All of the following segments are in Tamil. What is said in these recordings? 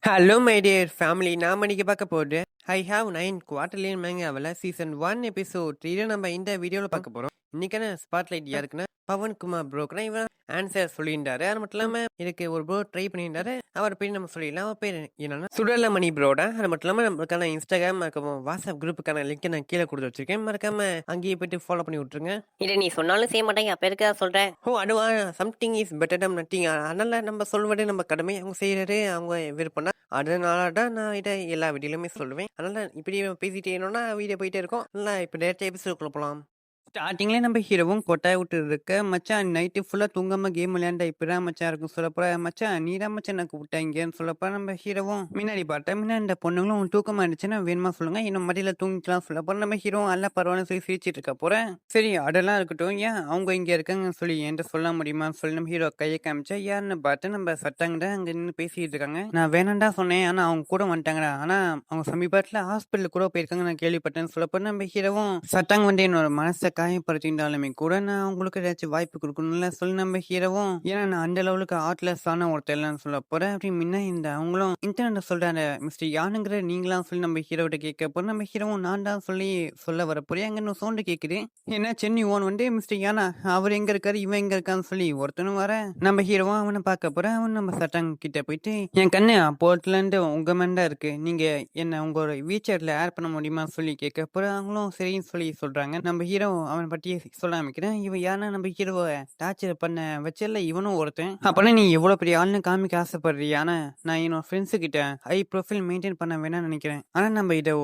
ஹலோ மை டியர் ஃபேமிலி, நாம் இன்னைக்கு பார்க்க போகிறது ஐ ஹாவ் 9 குவார்டர்லியன் மேங்காவில் சீசன் 1 எபிசோட் 3 நம்ம இந்த வீடியோவில் பார்க்க போகிறோம். இன்னைக்கான ஸ்பாட்லைட் யாருக்குன்னா பவன் குமார் ப்ரோக்குனா இவன் ஆன்சர் சொல்லியிருந்தாரு. அது மட்டும் இல்லாமல் இதுக்கு ஒரு ப்ரோ ட்ரை பண்ணியிருந்தாரு. அவர் பேர் நம்ம சொல்லிடலாம். அவர் பேர் என்னன்னா சுடலமணி ப்ரோட. அது மட்டும் இல்லாமல் நம்மளுக்கான இன்ஸ்டாகிராம் மறக்காம வாட்ஸ்அப் குரூப்புக்கான லிங்க் நான் கீழே கொடுத்து வச்சிருக்கேன். மறக்காம அங்கேயே போயிட்டு ஃபாலோ பண்ணி விட்டுருங்க. இதை நீ சொன்னாலும் செய்ய மாட்டாங்க, அப்ப இருக்கா சொல்றேன். ஓ அதுவா, something is better them nothing. அதனால நம்ம சொல்வது நம்ம கடமை, அவங்க செய்யறது அவங்க விருப்பம்னா. அதனால தான் நான் இதை எல்லா வீடியோலுமே சொல்லுவேன். அதனால இப்படி பேசிட்டே இருந்தோம்னா வீடியோ போயிட்டே இருக்கும். நல்லா இப்போ டேரக்டாக எபிசோடுக்குள்ள போகலாம். ஸ்டார்டிங்லேயே நம்ம ஹீரோவும் கொட்டாய் விட்டு இருக்க, மச்சான் நைட்டு ஃபுல்லாக தூங்காமல் கேம் விளையாண்டா இப்படிதான் மச்சான் இருக்கும் சொல்லப்போ, மச்சான் நீ தான் மச்சான் எனக்கு விட்டாங்கன்னு சொல்லப்போ, நம்ம ஹீரோவும் முன்னாடி பார்த்தா முன்னாடி இந்த பொண்ணுங்களும் தூக்கமாக இருந்துச்சுன்னா வேணுமா சொல்லுங்க, இன்னும் மடியில் தூங்கிக்கலாம் சொல்லப்போ, நம்ம ஹீரோவும் அல்ல பரவாயில்ல சொல்லி சிரிச்சிட்டு இருக்க போகிறேன். சரி அதெல்லாம் இருக்கட்டும், ஏன் அவங்க இங்கே இருக்காங்கன்னு சொல்லி என்கிட்ட சொல்ல முடியுமான்னு சொல்லி நம்ம ஹீரோ கையை காமிச்சா, யாருன்னு பார்த்து நம்ம சட்டாங்கடா அங்கே நின்று பேசிட்டு இருக்காங்க. நான் வேணாண்டா சொன்னேன், ஆனால் அவங்க கூட வந்துட்டாங்கடா, ஆனால் அவங்க சமீபத்தில் ஹாஸ்பிட்டல் கூட போயிருக்காங்க நான் கேள்விப்பட்டேன்னு சொல்லப்போ, நம்ம ஹீரோவும் சட்டாங்க வந்து என்னோட மனசை காயப்படுத்திருந்தாலுமே கூட நான் அவங்களுக்கு ஏதாச்சும் வாய்ப்பு கொடுக்கணும்ல சொல்லி நம்ம ஹீரோவும், ஏன்னா நான் அந்த லெவலுக்கு ஆர்ட்லெஸ்ஸான ஒருத்தர் இல்லைன்னு சொல்ல போறேன் அப்படி முன்ன இந்த அவங்களும் இன்டர்நெட் சொல்றாங்க மிஸ்டர் யானுங்கிற நீங்களாம் சொல்லி நம்ம ஹீரோகிட்ட கேட்க போறோம். நம்ம ஹீரோவும் நான் தான் சொல்லி சொல்ல வர போறேன். அங்க இன்னும் சவுண்டு கேட்குது. ஏன்னா சென்னை ஓன் வந்து மிஸ்டர் யானா அவர் எங்க இருக்காரு இவன் எங்க இருக்கான்னு சொல்லி ஒருத்தனும் வர நம்ம ஹீரோவும் அவனை பார்க்க போறேன். அவன் நம்ம சட்டாங்க கிட்ட போயிட்டு, என் கண்ணு போர்ட்ல இருந்து உங்க மேண்டா இருக்கு, நீங்க என்ன உங்களோட வீச்சர்ல ஆட் பண்ண முடியுமா சொல்லி கேட்க போறேன். அவங்களும் சரின்னு சொல்லி சொல்றாங்க. நம்ம ஹீரோ அவனை பற்றி சொல்ல ஆரம்பிக்கிறேன். இவன் யாருன்னா நம்ம ஹீரோவை டார்ச்சர் பண்ண வச்சல இவனும் ஒருத்தன். அப்பனா நீ எவ்வளவு பெரிய ஆள்னு காமிக்க ஆசைப்படுறியானா, நான் என்னோட ஃப்ரெண்ட்ஸு கிட்ட ஹை ப்ரொஃபைல் மெயின்டைன் பண்ண வேணாம்னு நினைக்கிறேன். ஆனா நம்ம இதை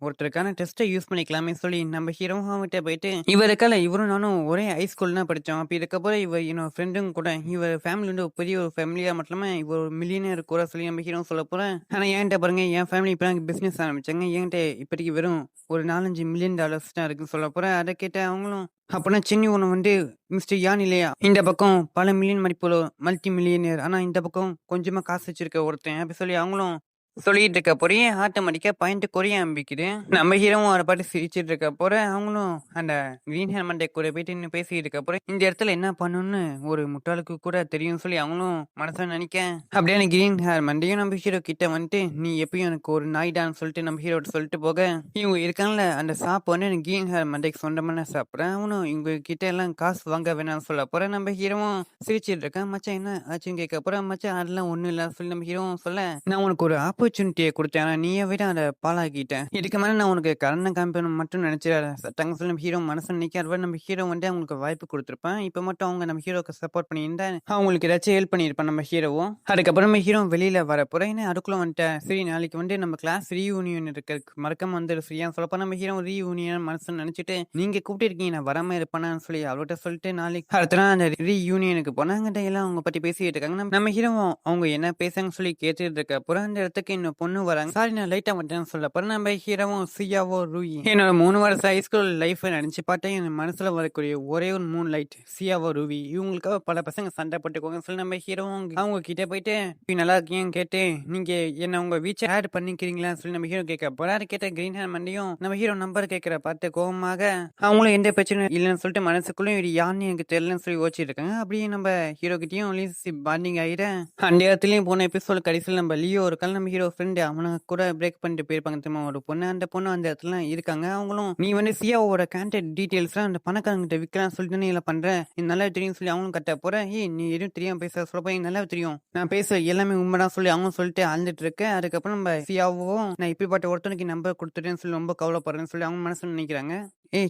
ஒருத்தருக்கான டெஸ்ட்டை யூஸ் பண்ணிக்கலாமே சொல்லி நம்ம ஹீரோவும் அவன்கிட்ட போயிட்டு, இவருக்கால இவரும் நானும் ஒரே ஹை ஸ்கூல் தான் படித்தோம். அப்படி இருக்கப்போ இவர் என்னோட ஃப்ரெண்டும் கூட, இவர் ஃபேமிலி வந்து பெரிய ஒரு ஃபேமிலியா மட்டும் இல்லாமல் இவர் ஒரு மில்லியனர் கூட சொல்லி நம்ம ஹீரோ சொல்ல போறேன். ஆனா என்கிட்ட பாருங்க, என் ஃபேமிலி இப்போ பிசினஸ் ஆரம்பிச்சாங்க, என்கிட்ட இப்போதைக்கு வெறும் ஒரு $4-5 மில்லியன் தான் இருக்குன்னு சொல்ல போறேன். அதை கேட்ட அவங்களும், அப்பனா சின்ன ஒன்று வந்து மிஸ்டர் யான் இல்லையா, இந்த பக்கம் பல மில்லியன் மதிப்புள்ள மல்டி மில்லியனர், ஆனா இந்த பக்கம் கொஞ்சமா காசு வச்சிருக்க ஒருத்தன் அப்படி சொல்லி அவங்களும் சொல்லிட்டு இருக்க போறேன். ஆட்டோமேட்டிக்கா பாயிண்ட் குறைய ஆரம்பிக்குது. நம்ம ஹீரோவும் அதை பாட்டு சிரிச்சிட்டு இருக்க போறேன். அவங்களும் அந்த கிரீன் ஹேர் மண்டே கூட போயிட்டு இன்னும் பேசிட்டு இருக்க போறேன். இந்த இடத்துல என்ன பண்ணணும்னு ஒரு முட்டாளுக்கு கூட தெரியும் சொல்லி அவங்களும் மனசுல நினைக்க, அப்படியே கிரீன் ஹேர் மண்டையும் நம்ம ஹீரோ கிட்ட வந்துட்டு, நீ எப்பயும் எனக்கு ஒரு நாய்டான்னு சொல்லிட்டு நம்ம ஹீரோ சொல்லிட்டு போக, இவங்க இருக்காங்கல்ல அந்த ஷாப் வந்து எனக்கு கிரீன் ஹேர் மண்டைக்கு சொந்தமான சாப்பிட்றேன். அவனும் இவங்க கிட்ட எல்லாம் காசு வாங்க வேணாம்னு சொல்ல போறேன். நம்ம ஹீரோவும் சிரிச்சிட்டு இருக்கேன். மச்சான் என்ன ஆச்சுன்னு கேட்க போறேன். மச்சான் அதெல்லாம் ஒண்ணும் இல்லை சொல்லி நம்ம ஹீரோவும் சொல்ல, நான் உனக்கு ஒரு ஆப்பர்ச்சுனிட்டியை கொடுத்தேன், ஆனா நீயே விட அதை பாலாக்கிட்டேன், இதுக்கு மேலே நான் உனக்கு கரணம் காமிப்பேன் மட்டும் நினைச்சிடாத சட்டாங்க சொல்லி நம்ம ஹீரோ மனசு நினைக்காத. நம்ம ஹீரோ வந்து அவங்களுக்கு வாய்ப்பு கொடுத்துருப்பேன். இப்போ மட்டும் அவங்க நம்ம ஹீரோக்கு சப்போர்ட் பண்ணியிருந்தா அவங்களுக்கு ஏதாச்சும் ஹெல்ப் பண்ணியிருப்பேன் நம்ம ஹீரோவும். அதுக்கப்புறம் நம்ம ஹீரோ வெளியில வர போறேன். அதுக்குள்ள வந்துட்டேன். சரி நாளைக்கு வந்து நம்ம கிளாஸ் ரீயூனியன் இருக்கு, மறக்காம வந்து ஃப்ரீயா சொல்லப்போ நம்ம ஹீரோ ரீயூனியன் மனசு நினைச்சிட்டு, நீங்க கூப்பிட்டு இருக்கீங்க நான் வராம இருப்பேன்னு சொல்லி அவர்கிட்ட சொல்லிட்டு நாளைக்கு அடுத்த நாள் அந்த ரீயூனியனுக்கு போனாங்க. எல்லாம் அவங்க பத்தி பேசிட்டு இருக்காங்க. நம்ம ஹீரோ அவங்க என்ன பேசாங்க சொல்லி கேட்டுட்டு இருக்க போற அந்த இடத்துக்கு இன்னும் பொண்ணு வராங்க. சாரி நான் லைட்டா வந்துட்டேன்னு சொல்ல போறேன். நம்ம ஹீரோவும் சியாவோ ரூயி, என்னோட 3 வருஷம் ஹைஸ்கூல் லைஃப் நினைச்சு பார்த்தேன், என் மனசுல வரக்கூடிய ஒரே ஒரு 3 லைட் சியாவோ ரூவி, இவங்களுக்காக பல பசங்க சண்டை போட்டுக்கோங்க சொல்லி நம்ம ஹீரோவும் அவங்க கிட்ட போயிட்டு, நல்லா இருக்கீங்கன்னு கேட்டு, நீங்க என்ன உங்க வீச்சை ஆட் பண்ணிக்கிறீங்களான்னு சொல்லி நம்ம ஹீரோ கேட்க போறாரு. கேட்ட கிரீன் ஹேர் மண்டியும் நம்ம ஹீரோ நம்பர் கேட்கிற பார்த்து கோபமாக, அவங்களும் எந்த பிரச்சனையும் இல்லைன்னு சொல்லிட்டு மனசுக்குள்ளும் இது யாருன்னு எனக்கு தெரியலன்னு சொல்லி ஓச்சிட்டு இருக்காங்க. அப்படியே நம்ம ஹீரோ கிட்டயும் ரிலேஷன்ஷிப் பாண்டிங் ஆகிட அந்த இடத்துலயும் போன எபிசோட் கடைசியில் நம்ம லியோ இருக்காங்க, நம்ம ஹீரோ ஃப்ரெண்டு, அவனை கூட பிரேக் பண்ணிட்டு போயிருப்பாங்க தெரியுமா ஒரு பொண்ணு. அந்த பொண்ணு அந்த இடத்துல இருக்காங்க. அவங்களும், நீ வந்து சியாவோட கான்டாக்ட் டீட்டெயில்ஸ்லாம் அந்த பணக்காரங்கிட்ட விற்கலாம் சொல்லிட்டு நீ பண்ற, இது நல்லா தெரியும் சொல்லி அவங்களும் கட்ட போற. நீ எதுவும் தெரியாம பேச சொல்லப்போ நல்லா தெரியும், நான் பேச எல்லாமே உண்மைதான் சொல்லி அவங்க சொல்லிட்டு அழுந்துட்டு இருக்கேன். அதுக்கப்புறம் நம்ம சியாவும், நான் இப்படிப்பட்ட ஒருத்தனுக்கு நம்பர் கொடுத்துட்டேன்னு சொல்லி ரொம்ப கவலைப்படுறேன்னு சொல்லி அவங்க மனசுல நினைக்கிறாங்க.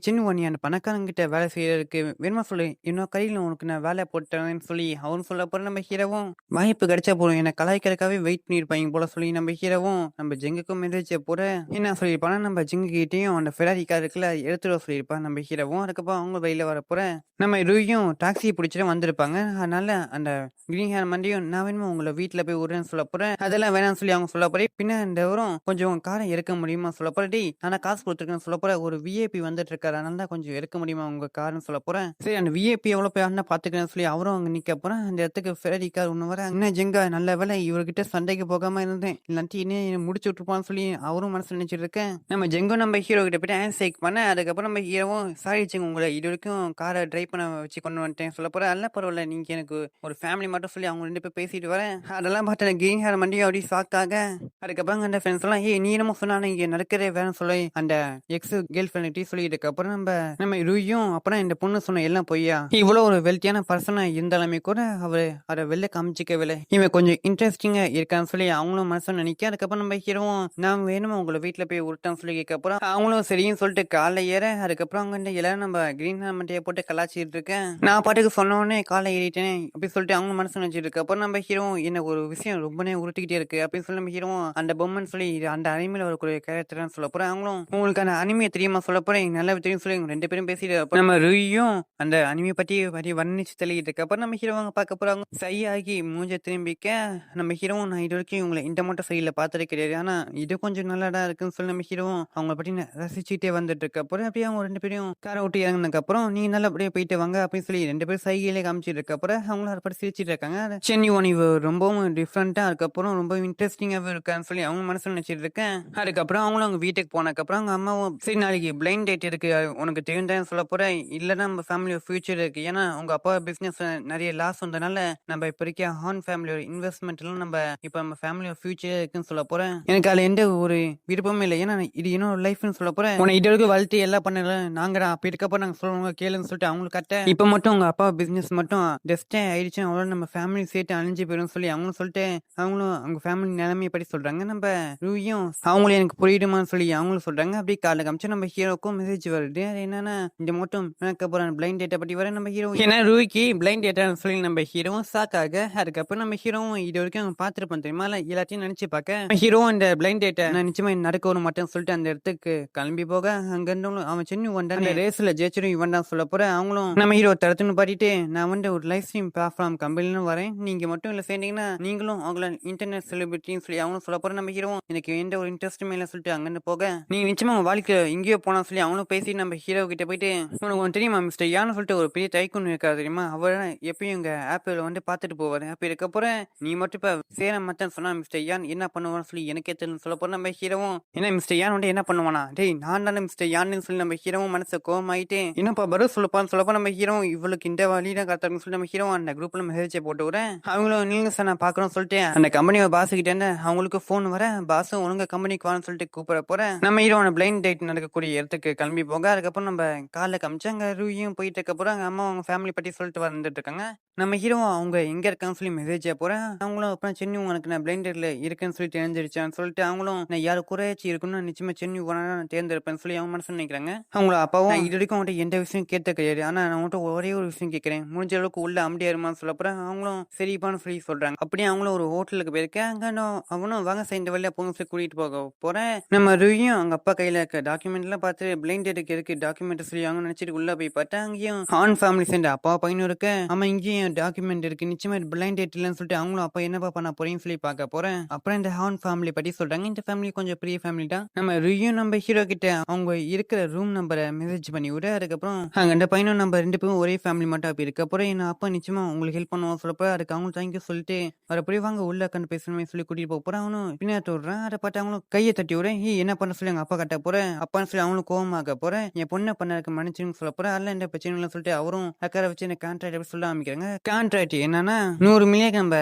சின்ன நீ அந்த பணக்காரங்கிட்ட வேலை செய்யறதுக்கு வேணுமா சொல்லு, இன்னொரு கையில் உனக்கு நான் வேலை போட்டேன்னு சொல்லி அவன் சொல்ல போற. நம்ம ஹீரோவும், வாய்ப்பு கிடைச்சா போறோம் என்ன கலாய்க்கிறதுக்காகவே வெயிட் பண்ணியிருப்பாங்க போல சொல்லி நம்ம ஹீரோவும் நம்ம ஜெங்குக்கும் மெசேஜ் போற என்ன சொல்லியிருப்பானா, நம்ம ஜெங்கு கிட்டையும் அந்த ஃபெராரி கார் இருக்குல்ல எடுத்துட சொல்லியிருப்பான் நம்ம ஹீரோவும். அதுக்கப்புறம் அவங்க வெளியில வர போற நம்ம ரூயும் டாக்ஸி பிடிச்சிட்டு வந்திருப்பாங்க. அதனால அந்த கிரீன் ஹேர் மண்டியும், நான் வேணுமா உங்களை வீட்டில் போய் விடுறேன்னு சொல்ல போறேன். அதெல்லாம் வேணாம்னு சொல்லி அவங்க சொல்ல போறேன். பின்ன இந்த வரும் கொஞ்சம் காரை எடுக்க முடியுமா சொல்ல போற, நான் காசு கொடுத்துருக்கேன்னு சொல்ல போற. ஒரு விஐபி வந்துட்டு பார்த்துட்டு இருக்காரு. அதனால தான் கொஞ்சம் எடுக்க முடியுமா உங்க கார்ன்னு சொல்ல போறேன். சரி அந்த விஐபி எவ்வளோ பேர்னா பார்த்துக்கிறேன்னு சொல்லி அவரும் அங்க நிக்க போறேன். அந்த இடத்துக்கு ஃபெராரி கார் ஒண்ணு வர, என்ன ஜெங்கா நல்ல வேளை இவர்கிட்ட சண்டைக்கு போகாம இருந்தேன். இல்லாட்டி இன்னும் முடிச்சு விட்டுருப்பான்னு சொல்லி அவரும் மனசுல நினைச்சிட்டு இருக்கேன். நம்ம ஜெங்கும் நம்ம ஹீரோ கிட்ட போயிட்டு ஹேண்ட் ஷேக் பண்ண, அதுக்கப்புறம் நம்ம ஹீரோவும் சாரி ஜெங் உங்களை இது வரைக்கும் காரை டிரைவ் பண்ண வச்சு கொண்டு வந்துட்டேன் சொல்ல போறேன். அல்ல பரவாயில்ல நீங்க எனக்கு ஒரு ஃபேமிலி மட்டும் சொல்லி அவங்க 2 பேர் பேசிட்டு வரேன். அதெல்லாம் பார்த்து கிரீன் ஹேர் மண்டியும் அப்படி ஷாக்காக, அதுக்கப்புறம் அந்த ஃப்ரெண்ட்ஸ் எல்லாம் ஏய் நீ என்னமோ சொன்னா இங்க நடக்கிறே வேணும்னு சொல்லி அந்த எக்ஸ் கேர்ள் ஃப்ரெண்ட் சொல்லிட்டு அப்புறம் நம்ம ரூயும் அப்புறம் இந்த பொண்ணு சொன்ன எல்லாம் பொய்யா, இவ்வளவு ஒரு வெல்த்தியான பர்சனா இருந்தாலுமே கூட அவரு அதை வெளில காமிச்சிக்கவில்லை. இவன் கொஞ்சம் இன்ட்ரெஸ்டிங்கா இருக்கான்னு சொல்லி அவங்களும் மனசுல நினைக்க, அதுக்கப்புறம் நம்ம ஹீரோவும் நான் வேணுமா உங்களை வீட்டுல போய் உருட்டான்னு சொல்லி கேட்க அப்புறம் அவங்களும் சரின்னு சொல்லிட்டு காலைல ஏற, அதுக்கப்புறம் அங்க எல்லாரும் நம்ம கிரீன் மண்டையை போட்டு கலாச்சிட்டு இருக்கேன். நான் பாட்டுக்கு சொன்ன உடனே காலை ஏறிட்டேன் அப்படி சொல்லிட்டு அவங்க மனசு நினைச்சிட்டு இருக்கு. அப்புறம் நம்ம ஹீரோவும் என்ன ஒரு விஷயம் ரொம்ப நேரம் உருட்டிக்கிட்டே இருக்கு அப்படின்னு சொல்லி நம்ம ஹீரோவும் அந்த பொம்மைன்னு சொல்லி இது அந்த அனிமையில ஒரு கேரக்டர்னு சொல்ல போறேன். அவங்களும் உங்களுக்கு அந்த அனிமையை தெரியுமா சொல்ல போறேன், நல்லா தெரியும் சொல்லி இவங்க 2 பேரும் பேசிட்டு அப்புறம் நம்ம ரூயும் அந்த அனிமையை பத்தி வர்ணிச்சு தெளிக்கிட்டு இருக்கு. அப்புறம் நம்ம ஹீரோவாங்க பார்க்க போறாங்க. சையாகி மூஞ்ச திரும்பிக்க நம்ம ஹீரோவும் நான் இது வரைக்கும் இவங்களை இந்த மட்டும் சைடில் பார்த்ததே கிடையாது, ஆனா இது கொஞ்சம் நல்லாடா இருக்குன்னு சொல்லி நம்ம ஹீரோவும் அவங்கள பத்தி ரசிச்சுட்டே வந்துட்டு இருக்கு. அப்புறம் அப்படியே அவங்க 2 பேரும் காரை விட்டு இறங்கினதுக்கு அப்புறம் நீங்க நல்லபடியா போயிட்டு வாங்க அப்படின்னு சொல்லி 2 பேரும் சைகையிலே காமிச்சிட்டு இருக்க. அப்புறம் அவங்களும் அதை பத்தி சிரிச்சிட்டு இருக்காங்க. சென்னி ஒன் இவ ரொம்பவும் டிஃப்ரெண்டா அதுக்கப்புறம் ரொம்ப இன்ட்ரெஸ்டிங்காவே இருக்கான்னு சொல்லி அவங்க மனசுல நினைச்சிட்டு இருக்கேன். அதுக்கப்புறம் அவங்களும் அவங்க வீட்டுக்கு போனதுக்கப்புறம் அவங்க அம்மாவும் சரி நாளைக்கு பிளைண்ட் டேட் இருக்கு உனக்கு தெரியுதான்னு சொல்ல போறேன். இல்லைன்னா நம்ம ஃபேமிலியோட ஃபியூச்சர் இருக்கு, ஏன்னா உங்க அப்பா பிசினஸ் நிறைய லாஸ் வந்தனால நம்ம இப்ப இருக்க ஹார்ன் ஃபேமிலியோட இன்வெஸ்ட்மெண்ட் எல்லாம் நம்ம இப்ப நம்ம ஃபேமிலியோட ஃபியூச்சர் இருக்குன்னு சொல்ல போறேன். எனக்கு அதுல எந்த ஒரு விருப்பமும் இல்லை, ஏன்னா இது இன்னொரு லைஃப்னு சொல்ல போறேன். உன இது வரைக்கும் வளர்த்து எல்லாம் பண்ணல நாங்க அப்ப இருக்கப்போ நாங்க சொல்லுவாங்க கேளுன்னு சொல்லிட்டு அவங்களுக்கு கட்ட இப்ப மட்டும் உங்க அப்பா பிசினஸ் மட்டும் டெஸ்டே ஆயிடுச்சு அவ்வளோ நம்ம ஃபேமிலி சேர்த்து அழிஞ்சு போயிடும் சொல்லி அவங்களும் சொல்லிட்டு அவங்களும் அவங்க ஃபேமிலி நிலைமையை பற்றி சொல்றாங்க. நம்ம ரூயும் அவங்களும் எனக்கு புரியுதுமான்னு சொல்லி அவங்களும் சொல்றாங்க. அப்படியே காலை காமிச்சு நம்ம ஹீரோக்கும் மெசேஜ் வருது. அது என்னன்னா இந்த மட்டும் எனக்கு அப்புறம் பிளைண்ட் டேட்டை பற்றி வர நம்ம ஹீரோ ஏன்னா ரூய்க்கு பிளைண்ட் டேட்டான்னு சொல்லி நம்ம ஹீரோவும் ஷாக்காக, அதுக்கப்புறம் நம்ம ஹீரோவும் இது வரைக்கும் பார்த்துருப்போம் தெரியுமா எல்லாத்தையும் நினைச்சு பார்க்க ஹீரோவும் இந்த பிளைண்ட் டேட்டை நான் நிச்சயமா நடக்கணும் மட்டும் சொல்லிட்டு அந்த இடத்துக்கு கிளம்பி போக அங்க இருந்தவங்களும் அவன் சின்ன வந்தான் ரேஸ்ல ஜெயிச்சிடும் இவன் தான் சொல்ல போற. அவங்களும் நம்ம ஹீரோ தரத்துன்னு பாட்டிட்டு நான் வந்து ஒரு லைவ் ஸ்ட்ரீம் பிளாட்ஃபார்ம் கம்பெனிலும் வரேன், நீங்க மட்டும் இல்ல சேர்ந்தீங்கன்னா நீங்களும் அவங்கள இன்டர்நெட் செலிபிரிட்டின்னு சொல்லி அவங்களும் சொல்ல போற. நம்ம ஹீரோவும் எனக்கு எந்த ஒரு இன்ட்ரெஸ்ட்டுமே இல்லை சொல்லிட்டு அங்கிருந்து போக நீங்க நிச்சயமா உங்க வாழ்க்கை எங்கேயோ போனா சொல்லி அவங்களும் பேசி நம்ம ஹீரோ கிட்ட போயிட்டு உனக்கு ஒன்று தெரியுமா மிஸ்டர் யான்னு சொல்லிட்டு ஒரு பெரிய டைக்குன்னு இருக்காது தெரியுமா, அவர் எப்பயும் எங்க ஆப்பிள் வந்து பார்த்துட்டு போவாரு. அப்படி இருக்க போற நீ மட்டும் இப்ப சேர மாட்டேன்னு சொன்னா மிஸ்டர் யான் என்ன பண்ணுவான்னு சொல்லி எனக்கே தெரியும் சொல்ல போற. நம்ம ஹீரோவும் என்ன மிஸ்டர் யான் வந்து என்ன பண்ணுவானா, டேய் நான் தானே மிஸ்டர் யான்னு சொல்லி நம்ம ஹீரோவும் மனசை கோவமாயிட்டு என்னப்பா பதில் சொல்லப்பான்னு சொல்லப்போ நம்ம ஹீரோவும் இவளுக்கு இந்த வழிதான் கரெக்டாக சொல்லி நம்ம ஹீரோ அந்த குரூப்ல மெசேஜ் போட்டு வரேன். அவங்களும் நீங்க சார் நான் பாக்குறோம் சொல்லிட்டு அந்த கம்பெனியோட பாஸ் கிட்ட இருந்து அவங்களுக்கு போன் வர பாஸும் ஒழுங்க கம்பெனிக்கு வான்னு சொல்லிட்டு கூப்பிட போறேன். நம்ம ஹீரோ பிளைண்ட் டேட் நடக்கக்கூடிய இடத்துக்கு கிளம்பி போக, அதுக்கப்புறம் நம்ம காலைல காமிச்சு அங்க ரூயும் போயிட்டு இருக்க போறோம். அம்மா அவங்க ஃபேமிலி பத்தி சொல்லிட்டு வந்துட்டு இருக்காங்க. நம்ம ஹீரோ அவங்க எங்க இருக்கான்னு சொல்லி மெசேஜ் போறேன். அவங்களும் அப்புறம் சென்னி உனக்கு நான் பிளைண்ட் டேட்ல இருக்கேன்னு சொல்லி தெரிஞ்சிருச்சான்னு சொல்லிட்டு அவங்களும் நான் யாரு குறையாச்சு இருக்குன்னு நிச்சயமா சென்னி நான் தேர்ந்தெடுப்பேன்னு சொல்லி அவங்க மனசு நினைக்கிறாங்க. அவங்கள அப்பாவும் இது வரைக்கும் அவங்கள்ட்ட எந்த விஷயம் கேட்ட கிடையாது, ஆனா நான் அவங்கள்ட்ட ஒரே ஒரு விஷயம் கேட்கிறேன், முடிஞ்ச அளவுக்கு உள்ள அம்படியாருமான்னு சொல்ல போறேன். அவங்களும் சரிப்பான்னு சொல்லி சொல்றாங்க. அப்படியே அவங்களும் ஒரு ஹோட்டலுக்கு போயிருக்கேன். அங்க அவனும் வாங்க சார் இந்த வழியா போங்க சொல்லி கூட்டிட்டு போக போறேன். நம்ம ரூயும் அவங்க அப்பா கையில இருக்க டாக்குமெண்ட் எல்லாம் பார்த்து பிளைண்ட் டேட்டுக்கு இருக்கு டாக்குமெண்ட் சொல்லி அவங்க நினைச்சிட்டு உள்ள போய் பார்த்தா அங்கேயும் ஹார்ன் ஃபேமிலி சேர்ந்த அப்பா பையனும் இருக்கு. ஆமா இங்கேயும் டாக்குமெண்ட் இருக்கு, நிச்சயமா பிளைண்ட் டேட் இல்லைன்னு சொல்லிட்டு அவங்களும் அப்பா என்னப்பா பண்ண போறேன்னு சொல்லி பார்க்க போறேன். அப்புறம் இந்த ஹார்ன் ஃபேமிலி பத்தி சொல்றாங்க. இந்த ஃபேமிலி கொஞ்சம் பெரிய ஃபேமிலி தான். நம்ம ரூயும் நம்ம ஹீரோ கிட்ட அவங்க இருக்கிற ரூம் நம்பரை மெசேஜ் பண்ணி விட, அதுக்கப்புறம் அங்க அந்த பையனும் நம்ம 2 பேரும் ஒரே ஃபேமிலி மட்டும் அப்படி இருக்க அப்புறம் என்ன அப்பா நிச்சயமா உங்களுக்கு ஹெல்ப் பண்ணுவோம் சொல்லப்போ அதுக்கு அவங்க தேங்க்யூ சொல்லிட்டு வரப்படி வாங்க உள்ள கண்டு பேசணுமே சொல்லி கூட்டிட்டு போக போறேன். அவனும் பின்னாடி விடுறான். அதை பார்த்து அவங்களும் கையை தட்டி விடுறேன். என்ன பண்ண சொல்லி எங்க அப்பா கட்ட போறேன் அப்பான்னு சொல்லி அவங்களும் கோவமாக போறேன். என் பொண்ணை பண்ணதுக்கு மன்னிச்சுன்னு சொல்ல போறேன். அதில் எந்த பிரச்சனையும் சொல்லிட்டு அவரும் அக்கறை வச்சு இந்த கான்ட்ராக்ட் எப்படி சொல்ல ஆரம்பிக்கிறாங்க. கான்ட்ராக்ட் என்னன்னா 100 மில்லியன் நம்ம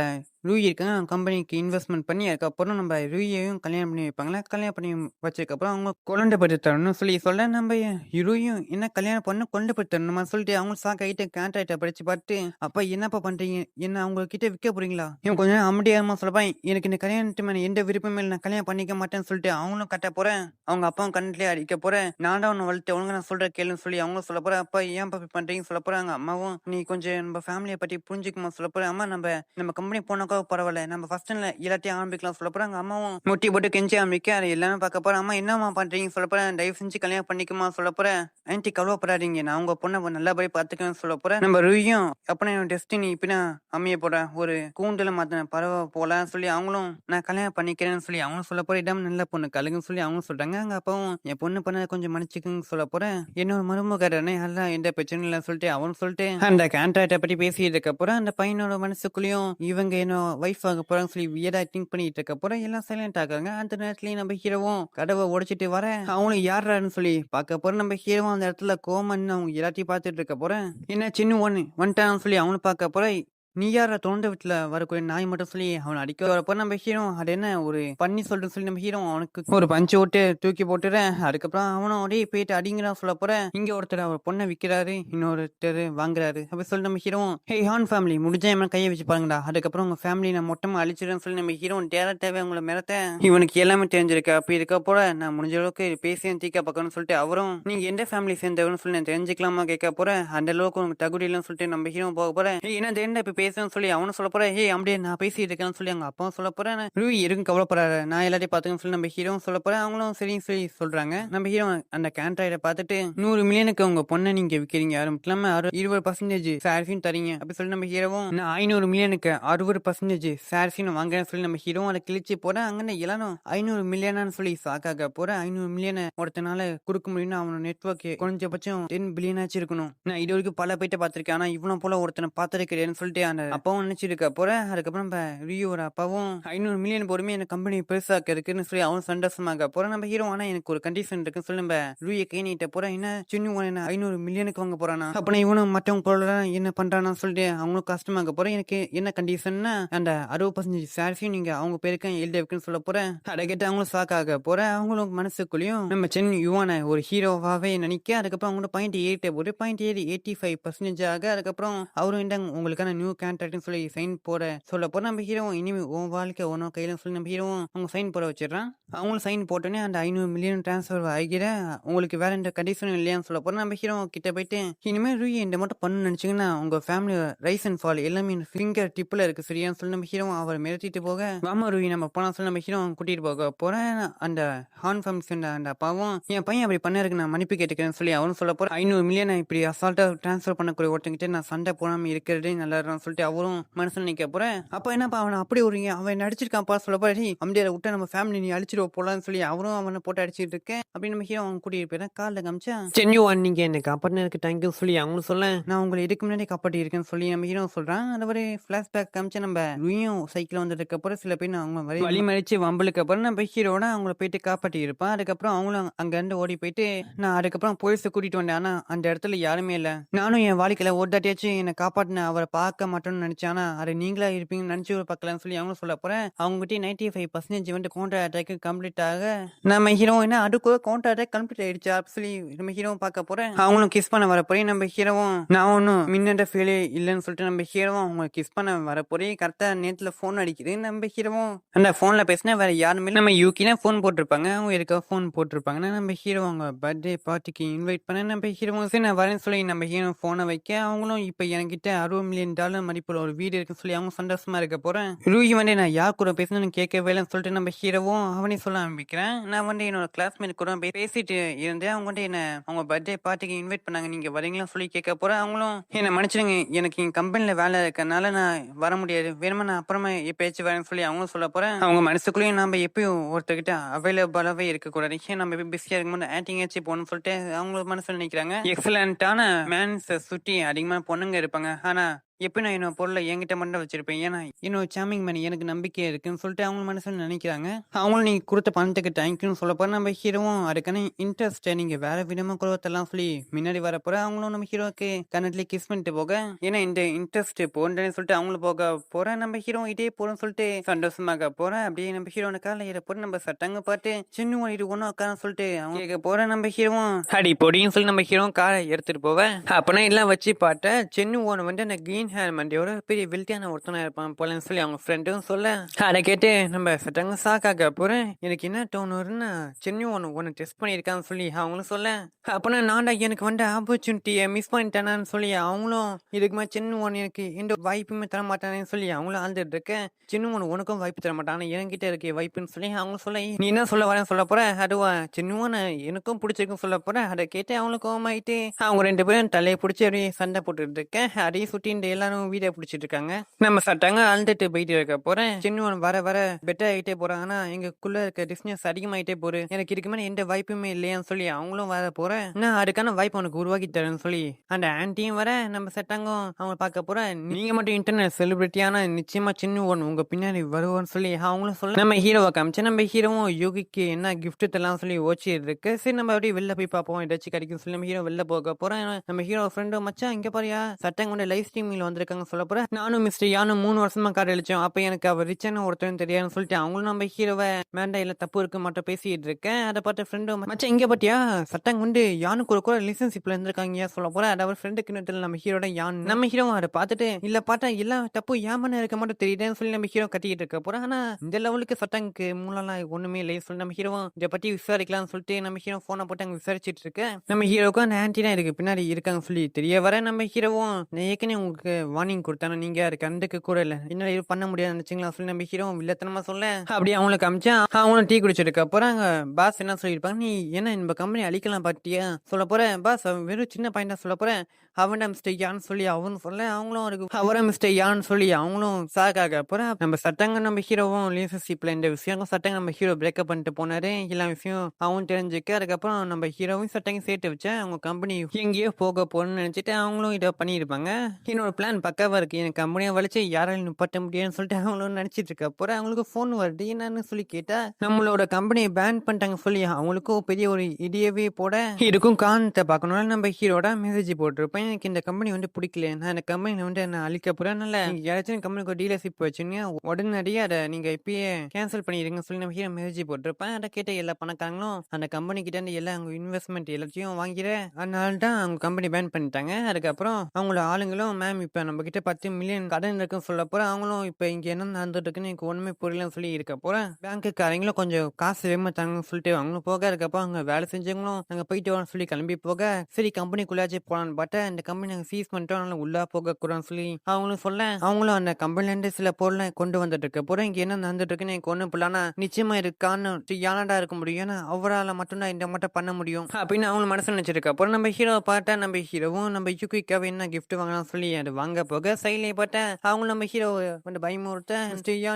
ரூயி இருக்காங்க கம்பெனிக்கு இன்வெஸ்ட்மெண்ட் பண்ணி அதுக்கப்புறம் நம்ம ரூயையும் கல்யாணம் பண்ணி வைப்பாங்களா. கல்யாணம் பண்ணி வச்சதுக்கப்புறம் அவங்க குழந்தை பற்றி தரணும்னு சொல்லி சொல்ல நம்ம ரூயும் என்ன கல்யாணம் பண்ண குழந்தை பற்றி தரணுமா சொல்லிட்டு அவங்க சாக்கிட்டு கான்ட்ராக்டை படிச்சு பார்த்து அப்பா என்னப்பா பண்றீங்க, என்ன அவங்க கிட்ட விற்க போறீங்களா, இவன் கொஞ்சம் அமைதியாரமா சொல்லப்பா எனக்கு இந்த கல்யாணத்து மேலே எந்த விருப்பமே இல்லை நான் கல்யாணம் பண்ணிக்க மாட்டேன்னு சொல்லிட்டு அவங்களும் கட்ட போறேன். அவங்க அப்பாவும் கண்ணிலே அடிக்க போறேன். நான் தான் ஒன்று வளர்த்து ஒழுங்கு நான் சொல்ற கேளுன்னு சொல்லி அவங்களும் சொல்ல போறேன். அப்பா ஏன் பாப்பி பண்றீங்கன்னு சொல்ல போறாங்க. அம்மாவும் நீ கொஞ்சம் நம்ம ஃபேமிலியை பற்றி புரிஞ்சுக்குமா சொல்ல போறேன். அம்மா நம்ம கம்பெனி போனாக்கா இப்போ பரவாயில்ல நம்ம ஃபர்ஸ்ட் எல்லாத்தையும் ஆரம்பிக்கலாம் சொல்ல போறாங்க. அம்மாவும் முட்டி போட்டு கெஞ்சி ஆரம்பிக்க அதை எல்லாமே பார்க்க போறேன். அம்மா என்னம்மா பண்றீங்க சொல்ல போறேன். தயவு செஞ்சு கல்யாணம் பண்ணிக்குமா சொல்ல போறேன். ஆன்ட்டி கவலைப்படாதீங்க, நான் உங்க பொண்ணை நல்லபடியா பார்த்துக்கன்னு சொல்ல போறேன். நம்ம ரூயும் அப்பனா என் டெஸ்டினி இப்படின்னா அமைய போறேன், ஒரு கூண்டுல மாத்தின பறவை போலான்னு சொல்லி அவங்களும் நான் கல்யாணம் பண்ணிக்கிறேன்னு சொல்லி அவங்களும் சொல்ல போறேன். இடம் நல்ல பொண்ணு கழுகுன்னு சொல்லி அவங்களும் சொல்றாங்க. அங்க அப்பாவும் என் பொண்ணு பண்ணதை கொஞ்சம் மன்னிச்சுக்குன்னு சொல்ல போறேன். என்னோட மருமகரனே எல்லாம் எந்த பிரச்சனையும் இல்லை சொல்லிட்டு அவனும் சொல்லிட்டு அந்த கான்ட்ராக்டை பத்தி பேசிட்டு இருக்க போறேன். அந்த பையனோட மனசுக்குள்ளேயும் இவங்க என்ன வைஃப் ஆக போறாங்க சொல்லி வியடா திங்க் பண்ணிட்டு இருக்க போறேன். எல்லாம் சைலண்ட் ஆகுறாங்க. அந்த நேரத்துலயும் நம்ம ஹீரோவும் கதவை உடைச்சிட்டு வர அவனும் யாரான்னு சொல்லி பார்க்க போறேன். நம்ம ஹீரோவும் அந்த இடத்துல கோமன் அவங்க எல்லாத்தையும் பார்த்துட்டு இருக்க போறேன். என்ன சின்ன ஒண்ணு வந்துட்டான்னு சொல்லி அவனு பார்க்க போறேன். நீ யார தொண்ட வீட்டுல வரக்கூடிய நாய் மட்டும் சொல்லி அவனை அடிக்க வரப்போ நம்ம ஹீரோ அது என்ன ஒரு பண்ணி சொல்றேன்னு சொல்லி நம்ம ஹீரோ அவனுக்கு ஒரு பஞ்சு விட்டு தூக்கி போட்டுறேன். அதுக்கப்புறம் அவனும் அப்படியே போயிட்டு அடிங்கிறான் சொல்ல போறேன். இங்க ஒருத்தர் அவர் பொண்ணை விற்கிறாரு, இன்னொருத்தர் வாங்குறாரு அப்படி சொல்லி நம்ம ஹீரோ ஹே ஹான் ஃபேமிலி முடிஞ்சா என் கையை வச்சு பாருங்கடா, அதுக்கப்புறம் உங்க ஃபேமிலி நான் மொட்டமா அழிச்சிடுறேன்னு சொல்லி நம்ம ஹீரோ டேரக்டாவே அவங்கள மிரட்ட இவனுக்கு எல்லாமே தெரிஞ்சிருக்கு. அப்படி இருக்க போல நான் முடிஞ்ச அளவுக்கு பேசியும் தீக்கா பார்க்கணும்னு சொல்லிட்டு அவரும் நீங்க எந்த ஃபேமிலி சேர்ந்தவன்னு சொல்லி நான் தெரிஞ்சுக்கலாமா கேட்க போறேன். அந்த அளவுக்கு உங்களுக்கு தகுதி இல்லைன்னு சொல்லிட்டு நம்ம ஹீரோ போக போறேன். என்ன தெரிந்த இப்ப பேசுன்னு சொல்லி அவனும் சொல்ல போறேன். ஹே அப்படியே நான் பேசிட்டு இருக்கேன்னு சொல்லி அவங்க அப்பாவும் சொல்ல போறேன். ரூய் இருக்கும் கவலைப்படாத, நான் எல்லாத்தையும் பாத்துக்கன்னு சொல்லி நம்ம ஹீரோவும் சொல்ல போறேன். அவங்களும் சரின்னு சொல்லி சொல்றாங்க. நம்ம ஹீரோ அந்த கான்ட்ராக்டை பார்த்துட்டு 100 மில்லியனுக்கு உங்க பொண்ணை நீங்க விற்கிறீங்க, யாரும் இல்லாம 20% சார்ஃபின் தரீங்க அப்படி சொல்லி நம்ம ஹீரோவும் நான் 500 மில்லியனுக்கு 60% சார்ஃபின் வாங்குறேன்னு சொல்லி நம்ம ஹீரோவும் அதை கிழிச்சு போறேன். அங்கே எல்லாரும் 500 மில்லியனான்னு சொல்லி சாக்காக போறேன். 500 மில்லியனை ஒருத்தனால கொடுக்க முடியும்னு அவனோட நெட்ஒர்க் குறைஞ்சபட்சம் 10 பில்லியன் ஆச்சு இருக்கணும். நான் இது வரைக்கும் பல பேட்ட பார்த்திருக்கேன், ஆனா இவனை போல ஒருத்தனை பார்த்திருக்கிறேன்னு சொல்லிட்டு அந்த அப்பாவும் நினைச்சிருக்க போறேன். அதுக்கப்புறம் ரியோட அப்பாவும் 500 மில்லியன் போடுமே எனக்கு கம்பெனி பெருசாக்க இருக்குன்னு சொல்லி அவன் சந்தோஷமாக போறேன். நம்ம ஹீரோ ஆனா எனக்கு ஒரு கண்டிஷன் இருக்குன்னு சொல்லி நம்ம ரூயை கை நீட்ட போறேன். என்ன சின்ன 500 மில்லியனுக்கு வாங்க போறானா, அப்ப இவனும் மற்றவங்க போல என்ன பண்றானா சொல்லிட்டு அவங்களும் கஷ்டமாக போறேன். எனக்கு என்ன கண்டிஷன்னா அந்த 60% சார்ஃபையும் நீங்க அவங்க பேருக்கு எழுதி வைக்குன்னு சொல்ல போறேன். அதை கேட்டு அவங்களும் சாக்காக போறேன். அவங்களும் மனசுக்குள்ளேயும் நம்ம சென்னை யுவான ஒரு ஹீரோவாவே நினைக்க அதுக்கப்புறம் அவங்களோட பாயிண்ட் ஏறிட்ட போது பாயிண்ட் ஏறி 85% ஆக அதுக்கப்புறம் அவரும் இந்தாங்க உங்களுக்கான நியூ கான்ட்ராக்ட்னு சொல்லி சைன் போட சொல்ல போற. நம்ம ஹீரோவும் இனிமே உன் வாழ்க்கை ஒன்னும் கையில சொல்லி நம்ம ஹீரோவும் அவங்க சைன் போட வச்சிடறான். அவங்களும் சைன் போட்டோன்னே அந்த 500 மில்லியன் டிரான்ஸ்ஃபர் ஆகிற உங்களுக்கு வேற எந்த கண்டிஷனும் இல்லையான்னு சொல்ல போறேன். நம்ம ஹீரோ கிட்ட போயிட்டு இனிமேல் ரூய் இந்த மட்டும் பண்ணு நினைச்சீங்கன்னா உங்க ஃபேமிலி ரைஸ் அண்ட் ஃபால் எல்லாமே ஃபிங்கர் டிப்ல இருக்கு சரியான்னு சொல்லி நம்ம ஹீரோ அவர் மிரட்டிட்டு போக வாமா ரூய் நம்ம போனா சொல்லி நம்ம ஹீரோ கூட்டிட்டு போக போறேன். அந்த ஹான் ஃபேமிலி அந்த அப்பாவும் என் பையன் அப்படி பண்ணருக்கு நான் மன்னிப்பு கேட்டுக்கிறேன்னு சொல்லி அவரும் சொல்ல போறேன். 500 மில்லியன் இப்படி அசால்ட்டா டிரான்ஸ்ஃபர் பண்ணக்கூடிய ஒருத்தங்கிட்ட நான் சண்டை போடாம இருக்கிறதே நல்லா இருக்குன்னு சொல்லிட்டு அவரும் மனசுல நிக்க போறேன். அப்ப என்னப்பா அவனை அப்படி ஒரு அவன் நடிச்சிருக்கான்ப்பா சொல்ல போறேன். அம்டியார விட்டா நம்ம ஃபேமிலி நீ அழிச்சிடுவ போலான்னு சொல்லி அவரும் அவனை போட்டு அடிச்சிட்டு இருக்கேன். அப்படி நம்ம ஹீரோ அவன் கூட்டிட்டு போயிடறேன். காலில் காமிச்சா சென்யூவான் நீங்க என்ன காப்பாற்றினருக்கு தேங்க்யூ சொல்லி அவங்களும் சொல்ல நான் உங்களை இதுக்கு முன்னாடி காப்பாற்றி இருக்கேன்னு சொல்லி நம்ம ஹீரோ சொல்றான். அந்த ஒரு பிளாஷ்பேக் காமிச்சு நம்ம ரூயும் சைக்கிள் வந்துட்டு அப்புறம் சில பேர் அவங்க வழி மறிச்சு வம்பளுக்கு அப்புறம் நம்ம ஹீரோட அவங்கள போயிட்டு காப்பாற்றி இருப்பான். அதுக்கப்புறம் அவங்களும் அங்க இருந்து ஓடி போயிட்டு நான் அதுக்கப்புறம் போலீஸை கூட்டிட்டு வந்தேன். ஆனா அந்த இடத்துல யாருமே இல்ல. நானும் என் வாழ்க்கையில ஒரு தாட்டியாச்சும் என்னை காப்பாற்றின அவரை பார்க்க மாட்டோம்னு நினைச்சேன். ஆனா அது நீங்களா இருப்பீங்கன்னு நினைச்சு ஒரு பார்க்கலாம்னு சொல்லி அவங்களும் சொல்ல போறேன். அவங்க கிட்ட 95% வந்து கவுண்டர் அட்டாக் கம்ப்ளீட் ஆக நம்ம ஹீரோ என்ன அதுக்குள்ள கவுண்டர் அட்டாக் கம்ப்ளீட் ஆயிடுச்சு அப்படி சொல்லி நம்ம ஹீரோவும் பார்க்க போறேன். அவங்களும் கிஸ் பண்ண வர போறேன். நம்ம ஹீரோவும் நான் ஒன்னும் மின்னண்ட ஃபீலே இல்லைன்னு சொல்லிட்டு நம்ம ஹீரோவும் அவங்க கிஸ் பண்ண வர போறேன். கரெக்டா நேரத்துல போன் அடிக்குது. நம்ம ஹீரோவும் அந்த போன்ல பேசினா வேற யாருமே நம்ம யூகினா போன் போட்டிருப்பாங்க, அவங்க இருக்க போன் போட்டிருப்பாங்கன்னா நம்ம ஹீரோ அவங்க பர்த்டே பார்ட்டிக்கு இன்வைட் பண்ண நம்ம ஹீரோவும் சரி நான் வரேன்னு சொல்லி நம்ம ஹீரோ போனை வைக்க அவங்களும் இப்ப என்கிட்ட $60 மில்லியன் மதிப்புள்ள ஒரு வீடு இருக்குன்னு சொல்லி அவங்க சந்தோஷமா இருக்க போறேன். ரூஹி வந்து நான் யார் கூட பேசணும்னு கேட்கவே இல்லைன்னு சொல்லிட்டு நம்ம ஹீரோவும் அவனே சொல்ல ஆரம்பிக்கிறேன். நான் வந்து என்னோட கிளாஸ்மேட் கூட பேசிட்டு இருந்தேன். அவங்க வந்து என்ன அவங்க பர்த்டே பார்ட்டிக்கு இன்வைட் பண்ணாங்க, நீங்க வரீங்களா சொல்லி கேட்க போறேன். அவங்களும் என்ன மன்னிச்சிடுங்க, எனக்கு என் கம்பெனில வேலை இருக்கறனால நான் வர முடியாது, வேணுமா நான் அப்புறமா எப்பயாச்சும் வரேன்னு சொல்லி அவங்களும் சொல்ல போறேன். அவங்க மனசுக்குள்ளேயும் நம்ம எப்பயும் ஒருத்தர்கிட்ட அவைலபிளாவே இருக்கக்கூடாது, நம்ம பிஸியா இருக்கும்போது ஆக்டிங் ஆச்சு போகணும்னு சொல்லிட்டு அவங்க மனசுல நினைக்கிறாங்க. எக்ஸலண்டான மேன்ஸ் சுற்றி அதிகமான பொண்ணுங்க இருப்பாங்க, ஆனா எப்போ நான் என்னோட பொருளை என்கிட்ட மட்டும் வச்சிருப்பேன், ஏன்னா என்னோட சாமிங் மணி எனக்கு நம்பிக்கை இருக்குன்னு சொல்லிட்டு அவங்க மனசுல நினைக்கிறாங்க. அவங்களும் நீங்க கொடுத்த பணத்துக்கு தேங்க்யூன்னு சொல்ல போற. நம்ம ஹீரோவும் அதுக்கான இன்ட்ரெஸ்ட் நீங்க வேற விதமா கொடுத்தெல்லாம் சொல்லி முன்னாடி வர போற. அவங்களும் நம்ம ஹீரோக்கு கன்னட்லயே கிஸ் பண்ணிட்டு போக ஏன்னா இந்த இன்ட்ரெஸ்ட் போன்றேன்னு சொல்லிட்டு அவங்களும் போக போறேன். நம்ம ஹீரோ இதே போறோம்னு சொல்லிட்டு சந்தோஷமாக போறேன். அப்படியே நம்ம ஹீரோன கால ஏற போற நம்ம சட்டங்க பார்த்து சின்ன இது ஒன்னும் உட்கார சொல்லிட்டு அவங்க கேட்க போறேன். நம்ம ஹீரோவும் அடி பொடின்னு சொல்லி நம்ம ஹீரோ காரை எடுத்துட்டு போவேன். அப்பனா எல்லாம் வச்சு பார்த்தேன். சின்ன ஒன்று வந்து அந்த கிரீன் கிரீன் ஹேர் மண்டியோட பெரிய வெல்த்தியான ஒருத்தனா இருப்பான் போலன்னு சொல்லி அவங்க ஃப்ரெண்டும் சொல்ல அதை கேட்டு நம்ம சட்டங்க சாக்காக்க போறேன். எனக்கு என்ன தோணுதுன்னா சென்னை ஒன்று டெஸ்ட் பண்ணியிருக்கான்னு சொல்லி அவங்களும் சொல்ல அப்போனா நான்டா எனக்கு வந்து ஆப்பர்ச்சுனிட்டியை மிஸ் பண்ணிட்டேனான்னு சொல்லி அவங்களும் இதுக்கு மேலே சின்ன ஒன்று எனக்கு எந்த வாய்ப்புமே தர மாட்டானேன்னு சொல்லி அவங்களும் ஆழ்ந்துட்டு இருக்கேன். சின்ன ஒன்று உனக்கும் வாய்ப்பு தர மாட்டான் ஆனால் என்கிட்ட இருக்க வாய்ப்புன்னு சொல்லி அவங்க சொல்ல நீ என்ன சொல்ல வரேன்னு சொல்ல போற அதுவா சின்ன ஒன்று எனக்கும் பிடிச்சிருக்கும் சொல்ல போறேன். அதை கேட்டு அவங்களுக்கும் கோவமாயிட்டு அவங்க 2 பேரும் தலையை பிடிச்சி அப்படியே சண்டை போட்டுட்டு இருக்கேன். அதையும் சுட்டின்னு எல்லாரும் வீடியோ பிடிச்சிட்டு இருக்காங்க. நம்ம சட்டாங்க அழுதுட்டு போயிட்டு இருக்க போறேன். சின்ன ஒன்று வர வர பெட்டர் ஆகிட்டே போறாங்கன்னா எங்களுக்குள்ள இருக்க டிஸ்டன்ஸ் அதிகமாயிட்டே போகுது. எனக்கு இதுக்கு மேலே எந்த வாய்ப்புமே இல்லையான்னு சொல்லி அவங்களும் வர போறேன். நான் அதுக்கான வாய்ப்பு உனக்கு உருவாக்கி தரேன்னு சொல்லி அந்த ஆன்ட்டியும் வர நம்ம சட்டாங்கும் அவங்க பார்க்க போறேன். நீங்க மட்டும் இன்டர்நெட் செலிபிரிட்டியான நிச்சயமா சின்ன ஒன்று உங்க பின்னாடி வருவோன்னு சொல்லி அவங்களும் சொல்ல நம்ம ஹீரோவை காமிச்சு நம்ம ஹீரோவும் யோகிக்கு என்ன கிஃப்ட் தரலாம் சொல்லி ஓச்சிட்டு இருக்கு. சரி நம்ம அப்படியே வெளில போய் பார்ப்போம் ஏதாச்சும் கிடைக்கும் சொல்லி நம்ம ஹீரோ வெளில போக போறேன். நம்ம ஹீரோ ஃப்ரெண்டும் மச்சான் இங்க பாரியா சட்டங்க கொண்டு லைவ் ஸ்ட்ரீமிங்ல வந்திருக்காங்க சொல்ல போறேன். நானும் மிஸ்டர் யானும் 3 வருஷமா கார் அடிச்சோம். அப்ப எனக்கு அவர் ரிச்சான ஒருத்தரும் தெரியாதுன்னு சொல்லிட்டு அவங்களும் நம்ம ஹீரோவை வேண்டாம் இல்ல தப்பு இருக்கு மட்டும் பேசிட்டு இருக்கேன். அதை பார்த்து ஃப்ரெண்டும் மச்சான் இங்க பாத்தியா சட்டங்க கொண்டு யானுக்கு ஒரு கூட ரிலேஷன்ஷிப்ல இருந்திருக்காங்க சொல்ல போறேன். அது அவர் ஃப்ரெண்டுக்கு இன்னும் நம்ம ஹீரோட யான் நம்ம ஹீரோ அதை பார்த்துட்டு இல்ல பார்த்தா எல்லாம் தப்பு ஏமான்னு இருக்க மட்டும் தெரியுதுன்னு சொல்லி நம்ம ஹீரோ கட்டிக்கிட்டு இருக்க போறோம். ஆனா இந்த லெவலுக்கு சட்டங்க மூலம்லாம் ஒண்ணுமே இல்லை சொல்லி நம்ம ஹீரோ இதை பத்தி விசாரிக்கலாம்னு சொல்லிட்டு நம்ம ஹீரோ போனை போட்டு அங்க விசாரிச்சுட்டு இருக்கு. நம்ம ஹீரோக்கும் அந்த ஆன்டி தான் இருக்கு பின்னாடி இருக்காங்க சொல்லி தெரிய வர நம்ம ஹீரோவும் நான் ஏற்கனவே உங்களுக்கு வார்னிங் கொடுத்தானே நீங்க அதுக்கு கண்டுக்கு கூட இல்லை என்ன இது பண்ண முடியாது நினைச்சிங்களா சொல்லி நம்ம ஹீரோ வில்லத்தனமா சொல்ல அப்படியே அவங்களுக்கு காமிச்சா அவங்களும் டீ குடிச்சிருக்க போறாங்க. பாஸ் என்ன சொல்லியிருப்பாங்க நீ என்ன நம்ம கம்பெனி அழிக்கலாம் பாத்தியா சொல்ல போறேன். பாஸ் வெறும் சின்ன பையன் சொல்ல போறேன். அவன் மிஸ்டேக் யான்னு சொல்லி அவனு சொல்ல அவங்களும் அதுக்கு அவரை மிஸ்டேக் யான்னு சொல்லி அவங்களும் சாக்காக போறேன். நம்ம சட்டங்க நம்ம ஹீரோவும் ரிலேஷன்ஷிப்ல இந்த விஷயம் சட்டங்க நம்ம ஹீரோ பிரேக்கப் பண்ணிட்டு போனாரு. எல்லா விஷயம் அவன் தெரிஞ்சுக்க அதுக்கப்புறம் நம்ம ஹீரோவும் சட்டங்க சேர்த்து வச்சேன் அவங்க கம்பெனி எங்கேயோ போக போகணும்னு நினைச்சிட்டு அவங்களும் இதை பண்ணியிருப்பாங்க. என்னோட பிளான் பக்காவா இருக்கு எனக்கு கம்பெனியை வலிச்சு யாராலும் நிப்பாட்ட முடியாதுன்னு சொல்லிட்டு அவங்களும் நினைச்சிட்டு இருக்க போறேன். அவங்களுக்கு ஃபோன் வருது என்னன்னு சொல்லி கேட்டா நம்மளோட கம்பெனியை பேன் பண்ணிட்டாங்க சொல்லி அவங்களுக்கும் பெரிய ஒரு இடியவே போட இதுக்கும் காரணத்தை பார்க்கணும்னா நம்ம ஹீரோட மெசேஜ் போட்டிருப்பேன். எனக்கு இந்த கம்பெனி வந்து பிடிக்கல நான் இந்த கம்பெனி வந்து என்ன அழிக்க போறேன். யாராச்சும் கம்பெனிக்கு ஒரு டீலர்ஷிப் வச்சுங்க உடனடியே அதை நீங்க இப்பயே கேன்சல் பண்ணிடுங்க சொல்லி நம்ம ஹீரோ மெசேஜ் போட்டிருப்பேன். அதை கேட்ட எல்லா பணக்காரங்களும் அந்த கம்பெனி கிட்ட இருந்து எல்லாம் அவங்க இன்வெஸ்ட்மெண்ட் எல்லாத்தையும் வாங்கிற அதனால தான் அவங்க கம்பெனி பேன் பண்ணிட்டாங்க. அதுக்கப்புறம் அவங்களோட ஆளுங்களும் மேம் இப்ப நம்ம கிட்ட 10 மில்லியன் கடன் இருக்குன்னு சொல்ல போறேன். அவங்களும் இப்ப இங்க என்ன நடந்துட்டு இருக்குன்னு எனக்கு ஒண்ணுமே புரியலன்னு சொல்லி இருக்க போறேன். பேங்க்குக்காரங்களும் கொஞ்சம் காசு வேமாத்தாங்கன்னு சொல்லிட்டு அவங்களும் போக அதுக்கப்புறம் அங்க வேலை செஞ்சவங்களும் நாங்க போயிட்டு வரோம்னு சொல்லி கிளம்பி போக சரி கம்பெனிக்குள்ளாச்சு போலான்னு பார்த்தா இந்த கம்பெனி நாங்க சீஸ் பண்ணிட்டோம் அதனால உள்ளா போக கூடாதுன்னு சொல்லி அவங்களும் சொல்ல அவங்களும் அந்த கம்பெனில இருந்து சில பொருளை கொண்டு வந்துட்டு இருக்க போறேன். இங்க என்ன நடந்துட்டு இருக்குன்னு எனக்கு ஒண்ணு புரியலனா நிச்சயமா இருக்கான்னு யானடா இருக்க முடியும் ஏன்னா அவரால் மட்டும்தான் இந்த மட்டும் பண்ண முடியும் அப்படின்னு அவங்க மனசு நினைச்சிருக்க அப்புறம் நம்ம ஹீரோ பார்த்தா நம்ம ஹீரோவும் நம்ம யூகிக்காக என்ன கிஃப்ட் வாங்கலாம் சொல்லி அது வாங்க போக சைட்லேயே பார்த்தா அவங்க நம்ம ஹீரோ வந்து பயமுறுத்த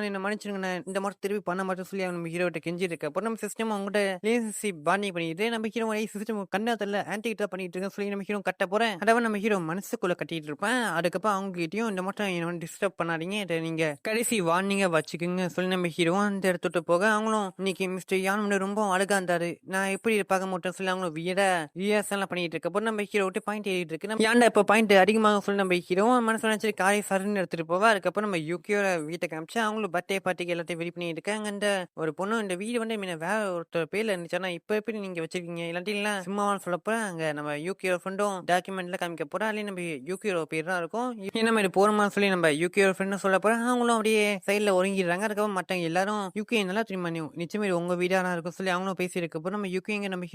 என்ன மன்னிச்சிருங்க இந்த மாதிரி திருப்பி பண்ண மாட்டோம் சொல்லி அவங்க நம்ம ஹீரோட்ட கெஞ்சி இருக்க அப்புறம் நம்ம சிஸ்டம் அவங்ககிட்ட ரிலேஷன்ஷிப் பாண்டிங் பண்ணிட்டு நம்ம ஹீரோ சிஸ்டம் கண்டா தெரியல ஆன்டிகிட்ட பண்ணிட்டு இருக்க சொல்லி நம்ம ஹீரோ கட்ட போறேன். அதாவது நம்ம ஹீரோ மனசுக்குள்ள கட்டிட்டு இருப்பேன். அதுக்கப்புறம் அவங்க கிட்டயும் இந்த மட்டும் என்ன டிஸ்டர்ப் பண்ணாதீங்க இதை நீங்க கடைசி வார்னிங்கா வச்சுக்கோங்க சொல்லி நம்ம ஹீரோ அந்த இடத்துட்டு போக அவங்களும் இன்னைக்கு மிஸ்டர் யான் ரொம்ப அழகா இருந்தாரு நான் எப்படி பார்க்க மாட்டேன் சொல்லி அவங்களும் வியர்ஸ் பண்ணிட்டு இருக்க அப்புறம் நம்ம ஹீரோ விட்டு பாயிண்ட் ஏறிட்டு இருக்கு. நம்ம ஏன்டா இப்ப பாயிண்ட் அதிகமாக சொல்லி நம்ம ஹீரோ மனசு நினைச்சு காரை சருன்னு எடுத்துட்டு போவா. அதுக்கப்புறம் நம்ம யூகியோட வீட்டை காமிச்சு அவங்களும் பர்த்டே பார்ட்டிக்கு எல்லாத்தையும் வெடி பண்ணிட்டு இருக்காங்க. அந்த ஒரு பொண்ணு இந்த வீடு வந்து வேற ஒருத்தர் பேர்ல இருந்துச்சுன்னா இப்ப எப்படி நீங்க வச்சிருக்கீங்க இல்லாட்டி இல்ல சும்மாவான்னு சொல்லப்போ அங்க நம்ம யூகியோ ஃப்ரெண்டும் டாக்குமெண்ட்ல காமிக்க போறா அல்ல நம்ம யூகியோ பேர் தான் இருக்கும் என்ன மாதிரி போறோமா சொல்லி நம்ம யூகியோ ஃப்ரெண்டும் சொல்ல போறேன். அவங்களும் அப்படியே சைட்ல ஒருங்கிடுறாங்க. அதுக்கப்புறம் மற்றவங்க எல்லாரும் யூகே நல்லா தெரியுமா நிச்சயமா உங்க வீடானா இருக்கும் சொல்லி அவங்களும் பேசி இருக்கப்போ நம்ம யூகே எங்க நம்ம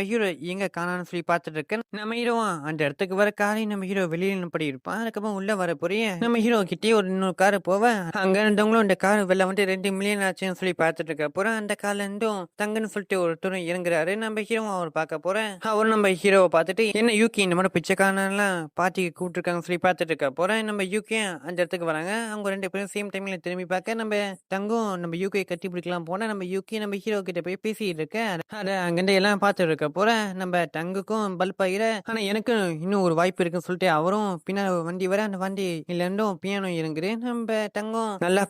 ஹீரோ எங்க காணான்னு சொல்லி பார்த்துட்டு இருக்கேன். நம்ம ஹீரோ அந்த இடத்துக்கு வர காரை நம்ம ஹீரோ வெளியில படி இருப்பான். அதுக்கப்புறம் உள்ள வர போறிய நம்ம ஹீரோ கிட்டே ஒரு இன்னொரு காரு போவேன். அங்க இருந்தவங்களும் இந்த கார் வெளில வந்து 2 மில்லியன் ஆச்சுன்னு சொல்லி பார்த்துட்டு இருக்க போறேன். அந்த கார்ல இருந்தும் தங்கன்னு சொல்லிட்டு ஒருத்தரும் இறங்குறாரு. நம்ம ஹீரோ அவர் பார்க்க போறேன். அவரும் நம்ம ஹீரோவை பார்த்துட்டு என்ன யூகே இந்த மாதிரி பிச்சைக்காரெல்லாம் பார்ட்டிக்கு கூப்பிட்டுருக்காங்க சொல்லி பார்த்துட்டு இருக்க போறேன். நம்ம யூகே அந்த இடத்துக்கு வராங்க. அவங்க 2 பேரும் சேம் டைம்ல திரும்பி பார்க்க நம்ம தங்கம் நம்ம யூகே கட்டி பிடிக்கலாம் போனா நம்ம யூகே நம்ம ஹீரோ கிட்ட போய் பேசிட்டு இருக்க அதை அங்கிட்ட எல்லாம் பார்த்துட்டு இருக்க போறேன். நம்ம தங்குக்கும் பல்ப் ஆகிற ஆனா எனக்கு இன்னும் ஒரு வாய்ப்பு இருக்குன்னு சொல்லிட்டு அவரும் பின்னாடி வண்டி வர அந்த வண்டி இல்லைண்டும் பியானோ இறங்குது. நம்ம தங்கம் நல்லா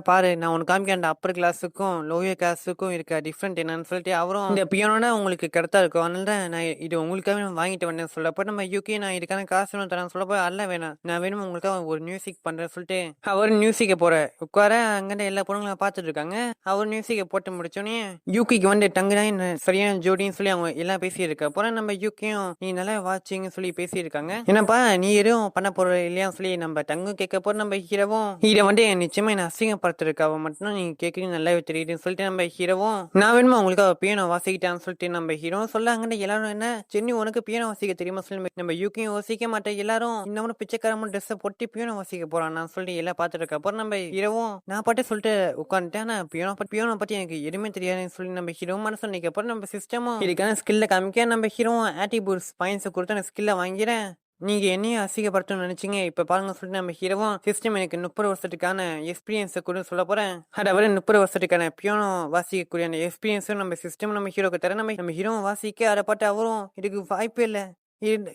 பாரு நான் உனக்கு காமிக்க அப்பர் கிளாஸுக்கும் லோயர் கிளாஸுக்கும் இருக்க டிஃப்ரெண்ட் என்னன்னு சொல்லிட்டு அவரும் இந்த பியானோனா உங்களுக்கு கரெக்டா இருக்கும் அதனால தான் நான் இது உங்களுக்காக வாங்கிட்டு வந்தேன் சொல்லப்போ நம்ம யூகே நான் இதுக்கான காசு வேணும் தரேன் சொல்லப்போ அல்ல வேணாம் நான் வேணும் உங்களுக்காக ஒரு மியூசிக் பண்றேன் சொல்லிட்டு அவர் மியூசிக்கை போற உட்கார அங்கிட்ட எல்லா பொண்ணுங்களும் பார்த்துட்டு இருக்காங்க. அவர் மியூசிக்கை போட்டு முடிச்சோடனே யூகிக்கு வந்து தங்குதான் சரியான ஜோடின்னு சொல்லி அவங்க எல்லாம் பேசி இருக்க போற நம்ம யூகியும் நீ நல்லா வாட்சிங்க சொல்லி பேசி இருக்காங்க. என்னப்பா நீ எதுவும் பண்ண போற இல்லையா கேட்கலையான்னு சொல்லி நம்ம தங்கம் கேட்க போற நம்ம ஹீரோவும் இதை வந்து நிச்சயமா என்ன அசிங்கப்படுத்திருக்காவ மட்டும் நீங்க கேட்குறீங்க நல்லாவே தெரியுதுன்னு சொல்லிட்டு நம்ம ஹீரோவும் நான் வேணுமா உங்களுக்கு அவ பியானோ வாசிக்கிட்டான்னு சொல்லிட்டு நம்ம ஹீரோவும் சொல்ல அங்கே எல்லாரும் என்ன சென்னி உனக்கு பியானோ வாசிக்க தெரியுமா சொல்லி நம்ம யூகியும் வாசிக்க மாட்டேன் எல்லாரும் இன்னமும் பிச்சைக்காரமும் ட்ரெஸ்ஸை போட்டு பியானோ வாசிக்க போறான் நான் சொல்லிட்டு எல்லாம் பார்த்துட்டு இருக்க அப்புறம் நம்ம ஹீரோவும் நான் பாட்டு சொல்லிட்டு உட்காந்துட்டேன் நான் பியானோ பத்தி எனக்கு எதுவுமே தெரியாதுன்னு சொல்லி நம்ம ஹீரோ மனசு நினைக்க அப்புறம் நம்ம சிஸ்டமும் இதுக்கான ஸ்கில்ல காமிக்க நம்ம ஹீரோவும் ஆட்டிபியூட்ஸ் பாயிண்ட்ஸ் கொடுத்து அந்த ஸ்கில்ல வாங்கிறேன் நீங்க என்னையும் அசிங்கப்படுத்தணும்னு நினைச்சீங்க இப்ப பாருங்க சொல்லிட்டு நம்ம ஹீரோவும் சிஸ்டம் எனக்கு 30 வருஷத்துக்கான எக்ஸ்பீரியன்ஸை கூட சொல்ல போறேன் அதாவது 30 வருஷத்துக்கான பியானோ வாசிக்கக்கூடிய அந்த எக்ஸ்பீரியன்ஸும் நம்ம சிஸ்டம் நம்ம ஹீரோக்கு தர நம்ம ஹீரோவும் வாசிக்க அதை பார்த்து அவரும் இதுக்கு வாய்ப்பே இல்லை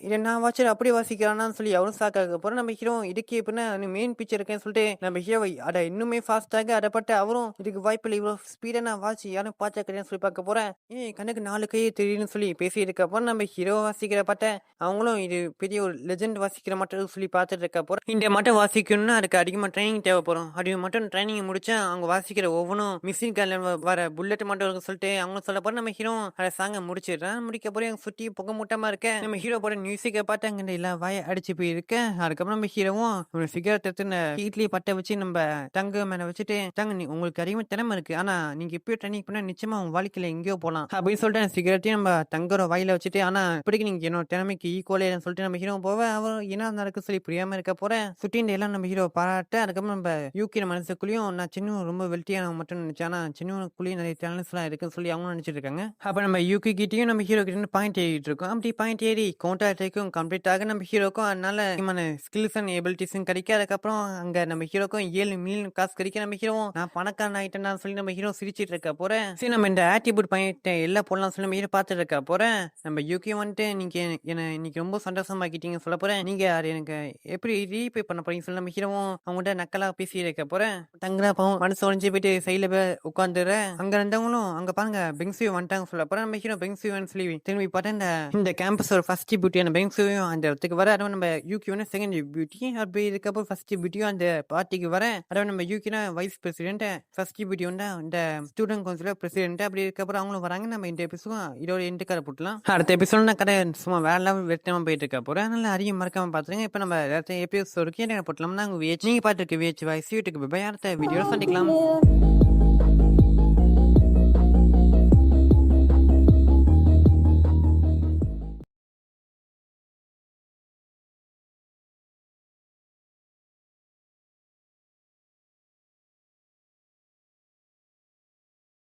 இதை நான் வாட்சர் அப்படி வாசிக்கிறான்னு சொல்லி அவரும் சாக்காக போறோம் நம்ம ஹீரோ இதுக்கு எப்படின்னா மெயின் பிக்சர் இருக்கேன்னு சொல்லிட்டு நம்ம ஹீரோ அதை இன்னுமே ஃபாஸ்டாக அதை பட்டு அவரும் இதுக்கு வாய்ப்பு இல்லை இவ்வளோ ஸ்பீடா நான் வாட்சி யாரும் பார்த்தா கிடையாது சொல்லி பார்க்க போறேன் கண்ணுக்கு 4 கை தெரியுதுன்னு சொல்லி பேசி இருக்க அப்புறம் நம்ம ஹீரோ வாசிக்கிற பாட்ட அவங்களும் இது பெரிய ஒரு லெஜெண்ட் வாசிக்கிற மட்டும் சொல்லி பார்த்துட்டு இருக்க போறோம் இந்த மட்டும் வாசிக்கணும்னா அதுக்கு அதிகமாக ட்ரைனிங் தேவைப்படும் அது மட்டும் ட்ரைனிங் முடிச்சா அவங்க வாசிக்கிற ஒவ்வொன்றும் மிஷின் கல்ல வர புல்லட் மட்டும் இருக்கு சொல்லிட்டு அவங்களும் சொல்ல போற நம்ம ஹீரோ அதை சாங்க முடிச்சிடுறேன் முடிக்க போறேன் சுற்றி புகை மூட்டமா இருக்க நம்ம ஹீரோ போட மியூசிக்கை பார்த்து அங்கே எல்லாம் வாய அடிச்சு போயிருக்கு அதுக்கப்புறம் நம்ம ஹீரோவும் ஒரு சிகரெட் எடுத்து ஹீட்லி பட்டை வச்சு நம்ம தங்க மேல வச்சுட்டு தங்க நீ உங்களுக்கு அதிகமாக திறமை இருக்கு ஆனா நீங்க இப்பயும் ட்ரைனிங் பண்ணா நிச்சயமா உங்க வாழ்க்கையில எங்கேயோ போகலாம் அப்படின்னு சொல்லிட்டு சிகரெட்டையும் நம்ம தங்கற வாயில வச்சுட்டு ஆனா இப்படிக்கு நீங்க என்னோட திறமைக்கு ஈக்குவலே சொல்லிட்டு நம்ம ஹீரோ போவ அவர் என்ன நடக்கு சொல்லி புரியாம இருக்க போறேன் சுட்டின் எல்லாம் நம்ம ஹீரோ பாராட்ட அதுக்கப்புறம் நம்ம யூகே மனசுக்குள்ளேயும் நான் சின்ன ரொம்ப வெல்த்தியான மட்டும் நினைச்சேன் ஆனா சின்னக்குள்ளேயும் நிறைய டேலண்ட்ஸ் எல்லாம் இருக்குன்னு சொல்லி அவங்க நினைச்சிட்டு இருக்காங்க அப்ப நம்ம யூகே கிட்டயும் நம்ம ஹீரோ கிட்ட பாயிண்ட் ஏறிட்டு இருக்கோம் அப்படி பாயிண்ட் ஏறி கவுண்டர் கம்ப்ளீட் ஆக நம்ம ஹீரோக்கும் அதனால ஸ்கில்ஸ் அண்ட் எபிலிட்டிஸும் கிடைக்க அதுக்கப்புறம் அங்க நம்ம ஹீரோக்கும் 7 மில்லியன் காசு கிடைக்க நம்ம ஹீரோவும் நான் பணக்காரன் ஆயிட்டேன்னு சொல்லி நம்ம ஹீரோ சிரிச்சிட்டு இருக்க போறேன் சரி நம்ம இந்த ஆட்டிபியூட் பண்ணிட்டு எல்லாம் போடலாம் சொல்லி நம்ம ஹீரோ பார்த்துட்டு இருக்க போறேன் நம்ம யூகே வந்துட்டு நீங்க என்ன இன்னைக்கு ரொம்ப சந்தோஷமாக்கிட்டீங்க சொல்ல போறேன் நீங்க அது எனக்கு எப்படி ரீபே பண்ண போறீங்க சொல்லி நம்ம ஹீரோவும் அவங்ககிட்ட நக்கலா பேசி இருக்க போறேன் தங்குறா பாவம் மனசு உடஞ்சு போயிட்டு சைட்ல போய் உட்காந்துற அங்க இருந்தவங்களும் அங்க பாருங்க பெங்ஸியூ வந்துட்டாங்க சொல்ல போறேன் நம்ம ஹீரோ பெங்ஸியூன்னு சொல்லி திரும்பி பார்த்தா இந்த கேம்பஸோட ஃபர்ஸ்ட் பியூட்டியான பெங்ஸியூ அந்த இடத்துக்கு வர அதுவும் நம்ம யூகே செகண்ட் பியூட்டி அப்படி இருக்கப்போ ஃபர்ஸ்ட் பியூட்டியும் அந்த பார்ட்டிக்கு வர அதாவது நம்ம யூகேனா வைஸ் பிரசிடென்ட் ஃபர்ஸ்ட் பியூட்டி வந்து இந்த ஸ்டூடெண்ட் கவுன்சிலர் பிரசிடென்ட் அப்படி இருக்கப்போ அவங்களும் வராங்க நம்ம இந்த எபிசோடும் இதோட எண்டு கதை போட்டலாம் அடுத்த எபிசோட் நான் கதை சும்மா வேற லெவல் வெட்டமா போயிட்டு இருக்க போறேன் அதனால அதிகம் மறக்காம பாத்துருங்க இப்போ நம்ம அடுத்த எபிசோடுக்கு என்ன போட்டலாம் நாங்கள் நீங்க பாத்துருக்கு விஹெச் வாய்ஸ் யூடியூப் அடுத்த வீடியோ சந்திக்கலாம்